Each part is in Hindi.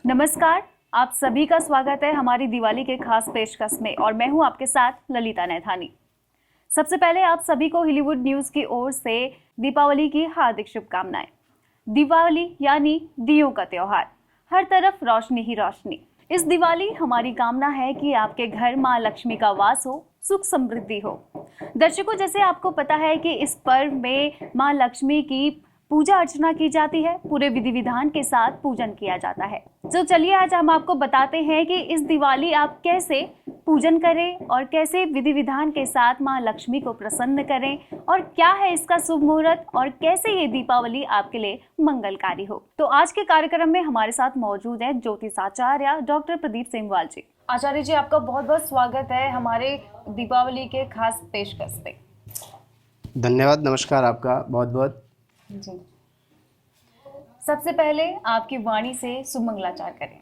नमस्कार, आप सभी का स्वागत है हमारी दिवाली के खास पेशकश में और मैं हूं आपके साथ ललिता नैथानी। सबसे पहले आप सभी को हॉलीवुड न्यूज़ की ओर से दीपावली की हार्दिक शुभकामनाएं। दिवाली यानी दियों का त्योहार, हर तरफ रोशनी ही रोशनी। इस दिवाली हमारी कामना है कि आपके घर माँ लक्ष्मी का वास हो, सुख समृद्धि हो। दर्शकों, जैसे आपको पता है कि इस पर्व में माँ लक्ष्मी की पूजा अर्चना की जाती है, पूरे विधि विधान के साथ पूजन किया जाता है। तो चलिए आज हम आपको बताते हैं कि इस दिवाली आप कैसे पूजन करें और कैसे विधि विधान के साथ माँ लक्ष्मी को प्रसन्न करें और क्या है इसका शुभ मुहूर्त और कैसे ये दीपावली आपके लिए मंगलकारी हो। तो आज के कार्यक्रम में हमारे साथ मौजूद है ज्योतिषाचार्य डॉक्टर प्रदीप सिंहवाल जी। आचार्य जी, आपका बहुत बहुत स्वागत है हमारे दीपावली के खास पेशकश पे। धन्यवाद, नमस्कार, आपका बहुत बहुत जी। सबसे पहले आपकी वाणी से शुभ मंगलाचार करें।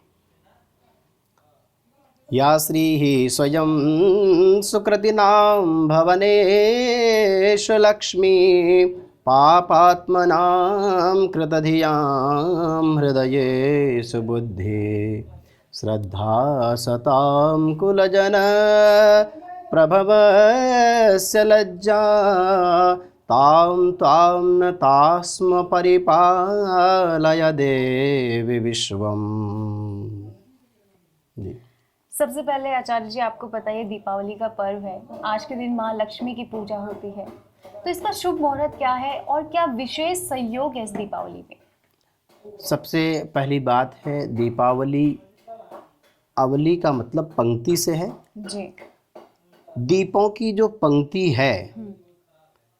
या श्री स्वयं सुकृतिनां भवनेषु लक्ष्मी पापात्मनां कृतधियां हृदये सुबुद्धि श्रद्धा सतां कुलजन प्रभवस्य लज्जा तां त्वां न तास्म परिपालय देवी विश्वम्। जी। सबसे पहले आचार्य जी, आपको पता है दीपावली का पर्व है, आज के दिन माँ लक्ष्मी की पूजा होती है, तो इसका शुभ मुहूर्त क्या है और क्या विशेष संयोग है इस दीपावली में? सबसे पहली बात है, दीपावली अवली का मतलब पंक्ति से है। जी। दीपों की जो पंक्ति है,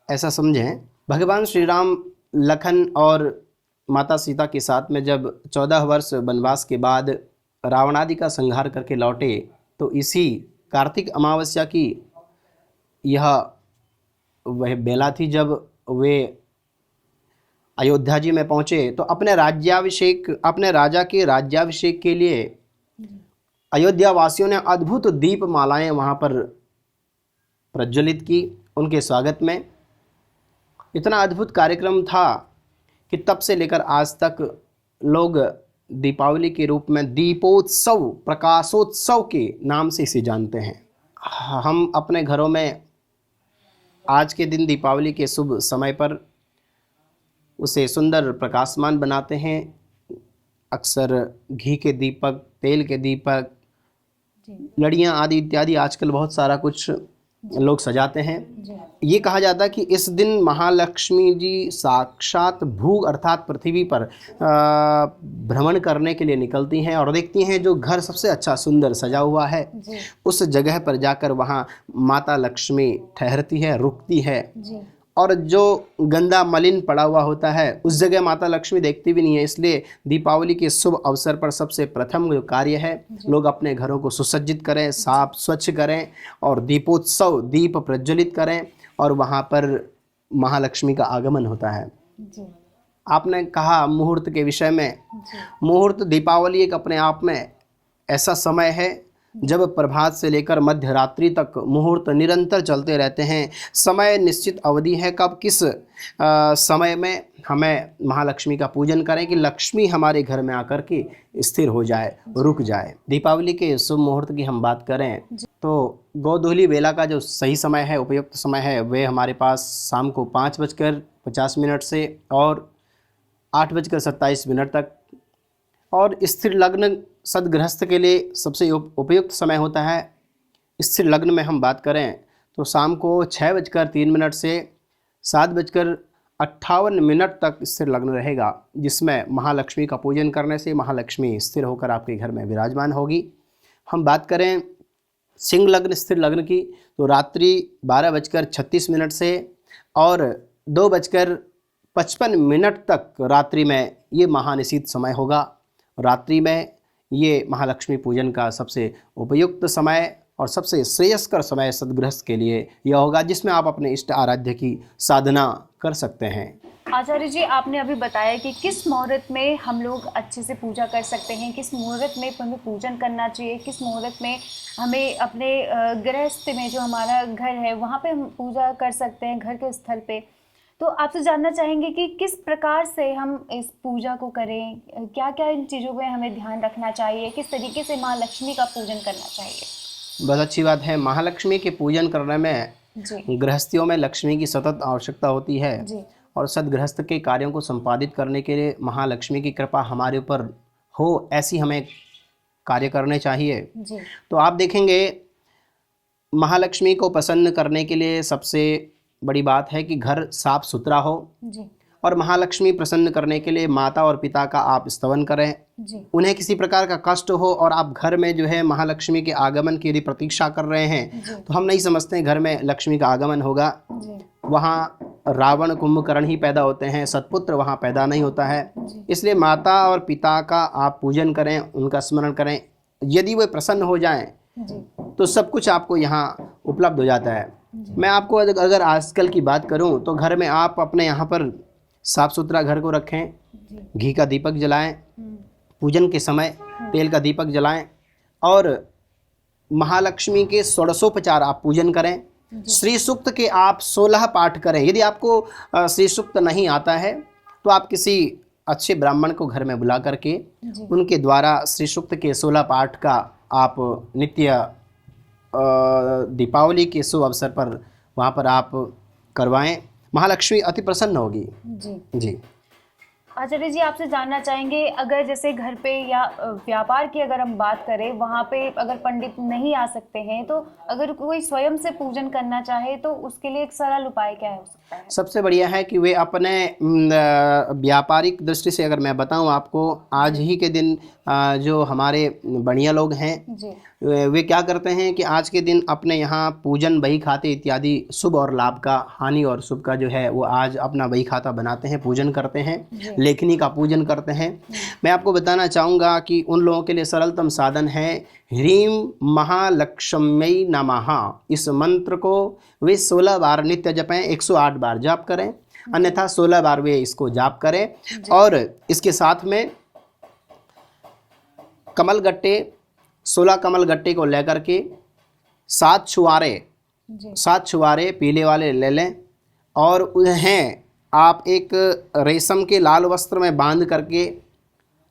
ऐसा समझें, भगवान श्री राम लखन और माता सीता के साथ में जब 14 वर्ष वनवास के बाद रावणादि का संहार करके लौटे, तो इसी कार्तिक अमावस्या की यह वह बेला थी जब वे अयोध्या जी में पहुँचे। तो अपने राजा के राज्याभिषेक के लिए अयोध्या वासियों ने अद्भुत दीप मालाएं वहाँ पर प्रज्वलित की उनके स्वागत में। इतना अद्भुत कार्यक्रम था कि तब से लेकर आज तक लोग दीपावली के रूप में दीपोत्सव, प्रकाशोत्सव के नाम से इसे जानते हैं। हम अपने घरों में आज के दिन दीपावली के शुभ समय पर उसे सुंदर प्रकाशमान बनाते हैं। अक्सर घी के दीपक, तेल के दीपक, लड़ियाँ आदि इत्यादि आजकल बहुत सारा कुछ लोग सजाते हैं। ये कहा जाता है कि इस दिन महालक्ष्मी जी साक्षात भू अर्थात पृथ्वी पर भ्रमण करने के लिए निकलती हैं और देखती हैं जो घर सबसे अच्छा सुंदर सजा हुआ है, उस जगह पर जाकर वहाँ माता लक्ष्मी ठहरती है, रुकती है। और जो गंदा मलिन पड़ा हुआ होता है उस जगह माता लक्ष्मी देखती भी नहीं है। इसलिए दीपावली के शुभ अवसर पर सबसे प्रथम जो कार्य है, लोग अपने घरों को सुसज्जित करें, साफ स्वच्छ करें और दीपोत्सव, दीप प्रज्वलित करें और वहाँ पर महालक्ष्मी का आगमन होता है। आपने कहा मुहूर्त के विषय में, मुहूर्त दीपावली एक अपने आप में ऐसा समय है जब प्रभात से लेकर मध्य रात्रि तक मुहूर्त निरंतर चलते रहते हैं। समय निश्चित अवधि है कब किस समय में हमें महालक्ष्मी का पूजन करें कि लक्ष्मी हमारे घर में आकर के स्थिर हो जाए, रुक जाए। दीपावली के शुभ मुहूर्त की हम बात करें तो गोधूली बेला का जो सही समय है, उपयुक्त समय है, वे हमारे पास शाम को 5:50 से और 8:27 तक। और स्थिर लग्न सदगृहस्थ के लिए सबसे उपयुक्त समय होता है। स्थिर लग्न में हम बात करें तो शाम को 6:03 से 7:58 तक स्थिर लग्न रहेगा, जिसमें महालक्ष्मी का पूजन करने से महालक्ष्मी स्थिर होकर आपके घर में विराजमान होगी। हम बात करें सिंह लग्न, स्थिर लग्न की, तो रात्रि 12:36 से और 2:55 तक रात्रि में ये महानिशीत समय होगा। रात्रि में ये महालक्ष्मी पूजन का सबसे उपयुक्त समय और सबसे श्रेयस्कर समय सदगृहस्थ के लिए यह होगा, जिसमें आप अपने इष्ट आराध्य की साधना कर सकते हैं। आचार्य जी, आपने अभी बताया कि किस मुहूर्त में हम लोग अच्छे से पूजा कर सकते हैं, किस मुहूर्त में हमें पूजन करना चाहिए, किस मुहूर्त में हमें अपने गृहस्थ में जो हमारा घर है वहाँ पे हम पूजा कर सकते हैं, घर के स्थल पे। तो आपसे जानना चाहेंगे कि किस प्रकार से हम इस पूजा को करें, क्या क्या इन चीज़ों में हमें ध्यान रखना चाहिए, किस तरीके से माँ लक्ष्मी का पूजन करना चाहिए। बहुत अच्छी बात है। महालक्ष्मी के पूजन करने में जी गृहस्थियों में लक्ष्मी की सतत आवश्यकता होती है जी और सदगृहस्थ के कार्यों को संपादित करने के लिए महालक्ष्मी की कृपा हमारे ऊपर हो, ऐसी हमें कार्य करने चाहिए। जी तो आप देखेंगे महालक्ष्मी को प्रसन्न करने के लिए सबसे बड़ी बात है कि घर साफ सुथरा हो, जी और महालक्ष्मी प्रसन्न करने के लिए माता और पिता का आप स्तवन करें। जी उन्हें किसी प्रकार का कष्ट हो और आप घर में जो है महालक्ष्मी के आगमन की यदि प्रतीक्षा कर रहे हैं जी तो हम नहीं समझते हैं घर में लक्ष्मी का आगमन होगा। जी वहाँ रावण कुंभकर्ण ही पैदा होते हैं, सत्पुत्र वहाँ पैदा नहीं होता है। जी इसलिए माता और पिता का आप पूजन करें, उनका स्मरण करें। यदि वे प्रसन्न हो जाएं जी तो सब कुछ आपको यहाँ उपलब्ध हो जाता है। मैं आपको अगर आजकल की बात करूँ तो घर में आप अपने यहाँ पर साफ़ सुथरा घर को रखें, जी घी का दीपक जलाएं, हम्म, पूजन के समय तेल का दीपक जलाएं और महालक्ष्मी के षोडशोपचार आप पूजन करें। श्री सूक्त के आप 16 पाठ करें। यदि आपको श्री सूक्त नहीं आता है तो आप किसी अच्छे ब्राह्मण को घर में बुला करके जी उनके द्वारा श्री सूक्त के 16 पाठ का आप नित्य दीपावली के शुभ अवसर पर वहाँ पर आप करवाएं। महालक्ष्मी अति प्रसन्न होगी। जी जी आचार्य जी, आपसे जानना चाहेंगे, अगर जैसे घर पे या व्यापार की अगर हम बात करें, वहाँ पे अगर पंडित नहीं आ सकते हैं तो अगर कोई स्वयं से पूजन करना चाहे तो उसके लिए एक सरल उपाय क्या हो सकता है। सबसे बढ़िया है कि वे अपने व्यापारिक दृष्टि से अगर मैं बताऊं आपको, आज ही के दिन जो हमारे बढ़िया लोग हैं जी वे क्या करते हैं कि आज के दिन अपने यहाँ पूजन बही खाते इत्यादि शुभ और लाभ का, हानि और शुभ का जो है वो आज अपना बही खाता बनाते हैं, पूजन करते हैं, जी लेखनी का पूजन करते हैं। मैं आपको बताना चाहूँगा कि उन लोगों के लिए सरलतम साधन है ह्रीं महालक्ष्म्यै नमः। इस मंत्र को वे 16 बार नित्य जपें, 108 बार जाप करें, अन्यथा 16 बार वे इसको जाप करें। और इसके साथ में कमल गट्टे, 16 कमल गट्टे को लेकर के 7 जी छुआरे पीले वाले ले लें और उन्हें आप एक रेशम के लाल वस्त्र में बांध करके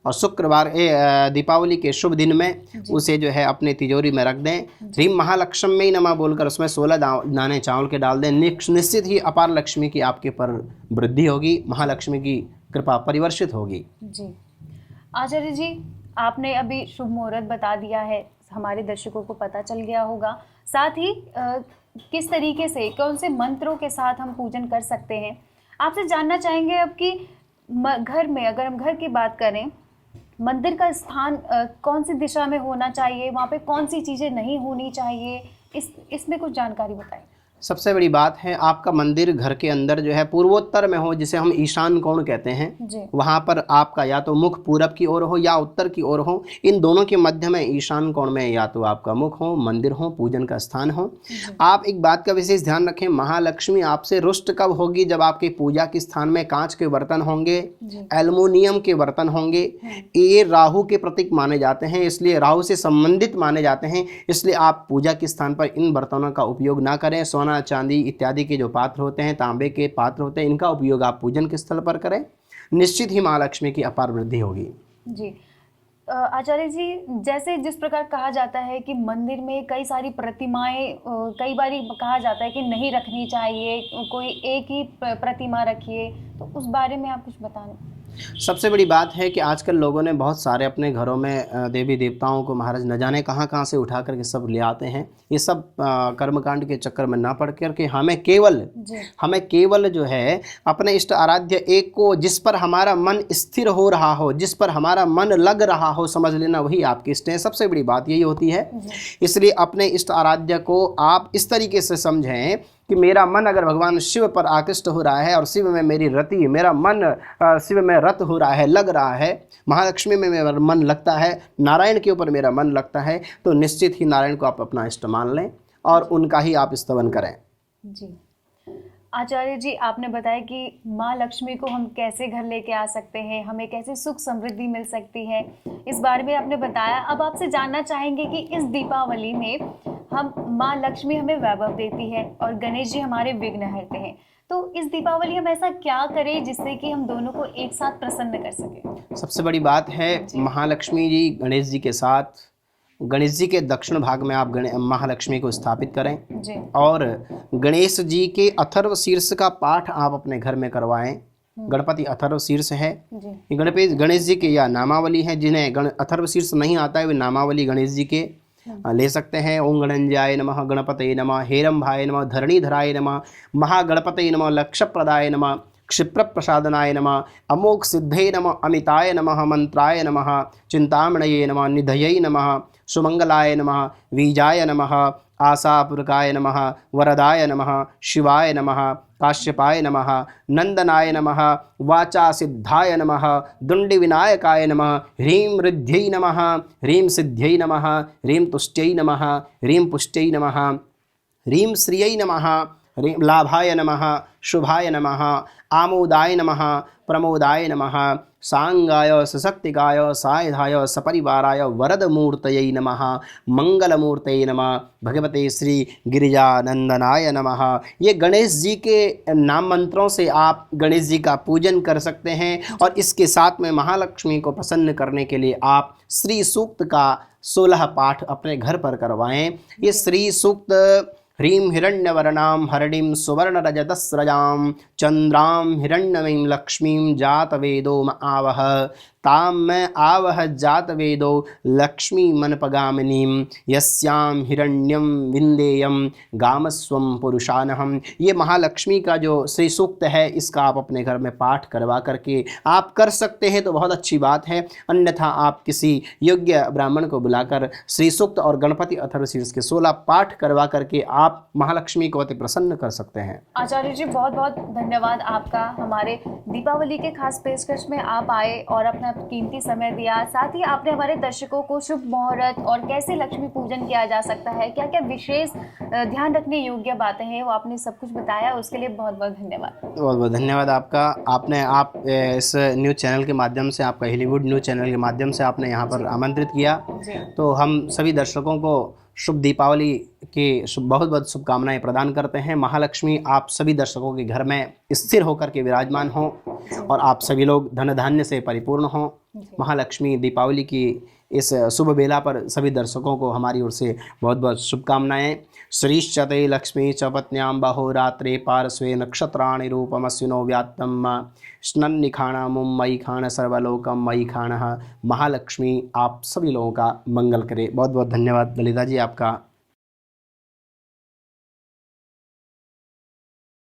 और शुक्रवार दीपावली के शुभ दिन में उसे जो है अपने तिजोरी में रख दें। ह्रीं महालक्ष्म्यै नमः बोलकर उसमें 16 दाने चावल के डाल दें। निश्चित ही अपार लक्ष्मी की आपके पर वृद्धि होगी, महालक्ष्मी की कृपा परिवर्षित होगी। जी आचार्य जी, आपने अभी शुभ मुहूर्त बता दिया है, हमारे दर्शकों को पता चल गया होगा। साथ ही किस तरीके से, कौन से मंत्रों के साथ हम पूजन कर सकते हैं, आपसे जानना चाहेंगे। अब कि घर में अगर हम घर की बात करें, मंदिर का स्थान कौन सी दिशा में होना चाहिए, वहाँ पे कौन सी चीज़ें नहीं होनी चाहिए, इसमें कुछ जानकारी बताएं। सबसे बड़ी बात है आपका मंदिर घर के अंदर जो है पूर्वोत्तर में हो, जिसे हम ईशान कोण कहते हैं। जी वहाँ पर आपका या तो मुख पूरब की ओर हो या उत्तर की ओर हो। इन दोनों के मध्य में ईशान कोण में या तो आपका मुख हो, मंदिर हो, पूजन का स्थान हो। आप एक बात का विशेष ध्यान रखें, महालक्ष्मी आपसे रुष्ट कब होगी? जब आपके पूजा के स्थान में कांच के बर्तन होंगे, एल्युमिनियम के बर्तन होंगे। ये राहु के प्रतीक माने जाते हैं, इसलिए राहु से संबंधित माने जाते हैं। इसलिए आप पूजा के स्थान पर इन बर्तनों का उपयोग ना करें। सोना, चांदी इत्यादि के जो पात्र होते हैं, तांबे के पात्र होते हैं, इनका उपयोग आप पूजन के स्थल पर करें। निश्चित ही महालक्ष्मी की अपार वृद्धि होगी। जी आचार्य जी, जैसे जिस प्रकार कहा जाता है कि मंदिर में कई सारी प्रतिमाएं, कई बार कहा जाता है कि नहीं रखनी चाहिए, कोई एक ही प्रतिमा रखिए, तो उस बारे में आप कुछ बताएं। सबसे बड़ी बात है कि आजकल लोगों ने बहुत सारे अपने घरों में देवी देवताओं को महाराज न जाने कहाँ कहाँ से उठा करके सब ले आते हैं। ये सब कर्मकांड के चक्कर में ना पड़ करके हमें केवल जो है अपने इष्ट आराध्य एक को, जिस पर हमारा मन स्थिर हो रहा हो, जिस पर हमारा मन लग रहा हो, समझ लेना वही आपके इष्ट है। सबसे बड़ी बात यही होती है। इसलिए अपने इष्ट आराध्य को आप इस तरीके से समझें कि मेरा मन अगर भगवान शिव पर आकृष्ट हो रहा है और शिव में मेरी रति, मेरा मन शिव में रत हो रहा है, लग रहा है, महालक्ष्मी में मेरा मन लगता है, नारायण के ऊपर मेरा मन लगता है, तो निश्चित ही नारायण को आप अपना इष्ट मान लें और उनका ही आप स्तवन करें। जी आचार्य जी, आपने बताया कि माँ लक्ष्मी को हम कैसे घर लेके आ सकते हैं, हमें कैसे सुख समृद्धि मिल सकती है, इस बारे में आपने बताया। अब आपसे जानना चाहेंगे कि इस दीपावली में हम माँ लक्ष्मी हमें वैभव देती है और गणेश जी हमारे विघ्न हरते हैं, तो इस दीपावली हम ऐसा क्या करें जिससे कि हम दोनों को एक साथ प्रसन्न कर सकें? सबसे बड़ी बात है महालक्ष्मी जी गणेश जी के साथ, गणेश जी के दक्षिण भाग में आप महालक्ष्मी को स्थापित करें जी। और गणेश जी के अथर्व शीर्ष का पाठ आप अपने घर में करवाएं। गणपति अथर्व शीर्ष है, जी। गणेश जी के या नामावली है। जिन्हें अथर्व शीर्ष नहीं आता है वे नामावली गणेश जी के ले सकते हैं। ओम गणंजाय नमः, गणपतये नमः, हेरंभाय नमः, धरणीधराय नमः, महागणपतये नमः, लक्षप्रदाय नमः, क्षिप्रप्रसादनाय नमः, अमोघ सिद्धे नमः, अमिताय नमः, मंत्राय नमः, चिंतामणये नमः, निधये नमः, सुमंगलाय नमः, बीजाय नमः, आशापूर्वकाय नमः, वरदाय नमः, शिवाय नमः, काश्यपाय नमः, नंदनाय नमः, वाचा सिद्धाय नमः, दुंडी विनायकाय नमः, ह्रीं रिद्ध्यै नमः, ह्रीं सिद्ध्यै नमः, ह्रीं तुष्ट्यै नमः, ह्रीं पुष्ट्यै नमः, ह्रीं श्रियै नमः, ह्रीं लाभाय नमः, शुभाय नमः, आमोदाय नमः, प्रमोदाय नमः, सांगाय सशक्तिकाय सायधाय सपरिवाराय वरदमूर्तये नमः, मंगलमूर्तये नमः, भगवते श्री गिरिजानंदनाय नमः। ये गणेश जी के नाम मंत्रों से आप गणेश जी का पूजन कर सकते हैं और इसके साथ में महालक्ष्मी को प्रसन्न करने के लिए आप श्री सूक्त का 16 पाठ अपने घर पर करवाएं। ये श्री सूक्त ह्रीं हिरण्यवर्णां हरिणीं सुवर्णरजतस्रजां चंद्रां हिरण्यवीं लक्ष्मीं जातवेदो म आवह तां मैं आवह जातवेदो लक्ष्मी मनपगामिनीं यस्यां हिरण्यं विंदेयं गामस्वं पुरुषानहम्। ये महालक्ष्मी का जो श्री सूक्त है इसका आप अपने घर में पाठ करवा करके आप कर सकते हैं तो बहुत अच्छी बात है। अन्यथा आप किसी योग्य ब्राह्मण को बुलाकर श्री सूक्त और गणपति अथर्वशीर्ष के 16 पाठ करवा करके आप महालक्ष्मी को अति प्रसन्न कर सकते हैं। आचार्य जी बहुत बहुत धन्यवाद आपका। हमारे दीपावली के खास पेशकश में आप आए और अपना कीमती समय दिया, साथ ही आपने हमारे दर्शकों को शुभ मुहूर्त और कैसे लक्ष्मी पूजन किया जा सकता है, क्या क्या विशेष ध्यान रखने योग्य बातें हैं, वो आपने सब कुछ बताया। उसके लिए बहुत बहुत धन्यवाद। बहुत बहुत धन्यवाद आपका। आप इस न्यूज़ चैनल के माध्यम से, आपका हॉलीवुड न्यूज़ चैनल के माध्यम से आपने यहाँ पर आमंत्रित किया, तो हम सभी दर्शकों को शुभ दीपावली की बहुत बहुत शुभकामनाएं प्रदान करते हैं। महालक्ष्मी आप सभी दर्शकों के घर में स्थिर होकर के विराजमान हों और आप सभी लोग धन धान्य से परिपूर्ण हों। महालक्ष्मी दीपावली की इस शुभ बेला पर सभी दर्शकों को हमारी ओर से बहुत बहुत शुभकामनाएं। श्रीश्चते लक्ष्मी च पत्न्यां बाहोरात्रे पार्श्वे नक्षत्राणि रूपमस्विनो व्यात्तम स्नन्निखाणामुं मयि खाण सर्वलोकम मयि खाणः। महालक्ष्मी आप सभी लोगों का मंगल करे। बहुत बहुत धन्यवाद ललिता जी आपका।